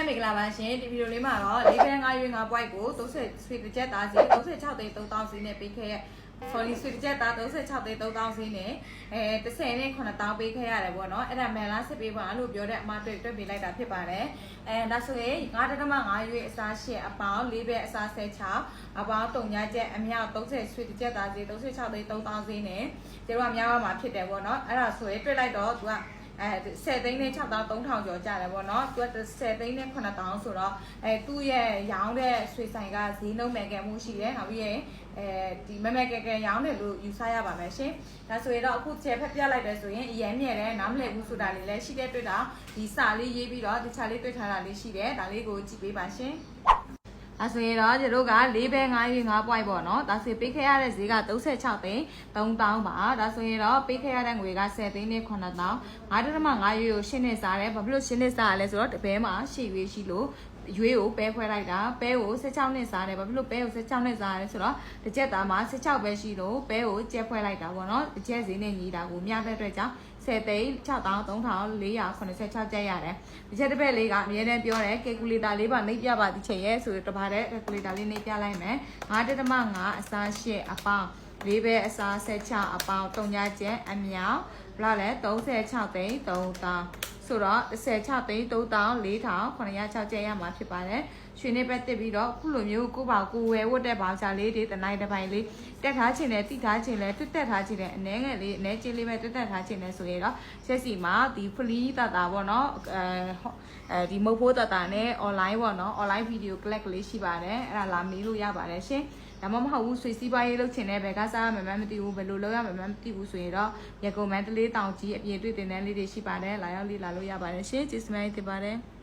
မင်္ဂလာပါရှင်ဒီဗီဒီယိုလေးမှာတော့လေးဘဲ9ရွေး9 point ကို30 sweet တစ်ချက်သားစီ36သိန်း3000စီနဲ့ပေးခဲ့ရ sorry sweet တစ်ချက်သား36သိန်း3000စီနဲ့10နဲ့9000ပေးခဲ့ရတယ်ပေါ့နော်အဲ့ဒါမန်လားစစ်ပေးပါလို့ပြောတဲ့အမတွေ့ပေးလိုက်တာဖြစ်ပါတယ်ဒါဆိုရင်9.5ရွေးအစား8အပေါင်း4ဘဲအစား16အပေါင်း3ညချက်အမြောက်30 sweet တစ်ချက်သားစီ36သိန်း3000စီနဲ့ကျတို့ကများပါမှာဖြစ်တယ်ပေါ့နော်အဲ့ဒါဆိုရင်တွေ့လိုက်တော့သူက10သိန်းနဲ့6300ကျော်ကြတယ်ပေါ့နော်သူက10သိန်းနဲ့9000ဆိုတော့သူ့ရဲ့ရောင်းတဲ့ဆွေဆိုင်ကဈေးနှုန်းမယ်ကဲမှုရှိတယ်နောက်ပြီးရင်ဒီမမယ်ကဲရောင်းတယ်လို့ယူဆရပါမယ်ရှင်ဒါဆိုရင်တော့အခုချဲဖက်ပြလိုက်တယ်ဆိုရင်အရင်မြဲတယ်နားမလည်ဘူးဆိုတာလေးလည်းရှိတဲ့တွေ့တာဒီစာလေးရေးပြီးတော့တခြားလေးတွေ့ထားတာလေးရှိတယ်ဒါလေးကိုကြည့်ပေးပါရှင်ဒါဆိုရင်တော့ကျွန်တော်က4ဘဲ9ရွေး9 point ပေါ့နော်ဒါဆိုပေးခဲ့ရတဲ့ဈေးက36သိန်း3000ပါဒါဆိုရင်တော့ပေးခဲ့ရတဲ့ငွေက10သိန်းနဲ့9000 9.5ရွေးကိုရှင်းနေစားတယ်ဘာဖြစ်လို့ရှင်းနေစားရလဲဆိုတော့တပဲမှာရှေ့ရွေးရှိလို့ရွေးကိုပဲခွဲလိုက်တာပဲကို16နဲ့စားတယ်ဘာဖြစ်လို့ပဲကို16နဲ့စားရလဲဆိုတော့တစ်ချက်သားမှာ16ပဲရှိလို့ပဲကိုကျက်ခွဲလိုက်တာပေါ့နော်တစ်ချက်ဈေးနဲ့ညီတာကိုမျှတဲ့အတွက်ကြောင့်10သိန်း6386ကျက်ရတယ်ဒီချက်တစ်ပတ်လေးကအမြဲတမ်းပြောတယ်ကယ်ကူလေတာလေးပါနှိပ်ပြပါဒီချက်ရဲ့ဆိုတော့တပါတဲ့ကယ်ကူလေတာလေးနှိပ်ပြလိုက်မယ်9.5အစား8အပေါင်း4ဘဲအစား16အပေါင်း3ညကျက်အမြောက်ဘလောက်လဲ36သိန်း3000ဆိုတော့16သိန်း3400 906ကျက်ရမှာဖြစ်ပါတယ်ရွှေနေပဲတက်ပြီးတော့ခုလိုမျိုးကိုပါကိုဝယ်ဝတ်တဲ့ဘောင်ချလေးတွေတနိုင်တစ်ပိုင်းလေးတက်ထားခြင်းနဲ့တိထားခြင်းနဲ့တွတ်တက်ထားခြင်းနဲ့အနေငယ်လေးအနေချင်းလေးပဲတွတ်တက်ထားခြင်းနဲ့ဆိုရင်တော့ချက်စီမှာဒီ free တာပေါ့နော်ဒီမုတ်ဖိုးတာနဲ့ online ပေါ့နော် online video click လေးရှိပါတယ်အဲ့ဒါလာမေးလို့ရပါတယ်ရှင်ဒါမှမဟုတ်ဘူးဆွေစီးပွားရေးလုပ်ချင်တဲ့ဘက်ကစားမှမသိဘူးဘယ်လိုလုပ်ရမှမသိဘူးဆိုရင်တော့ရကုံမန်းတလေးတောင်ကြီးအပြင်တွေ့တင်တဲ့လေးတွေရှိပါတယ်လာရောက်လေ့လာလို့ရပါတယ်ရှင်ကျေးဇူးများတင်ပါတယ်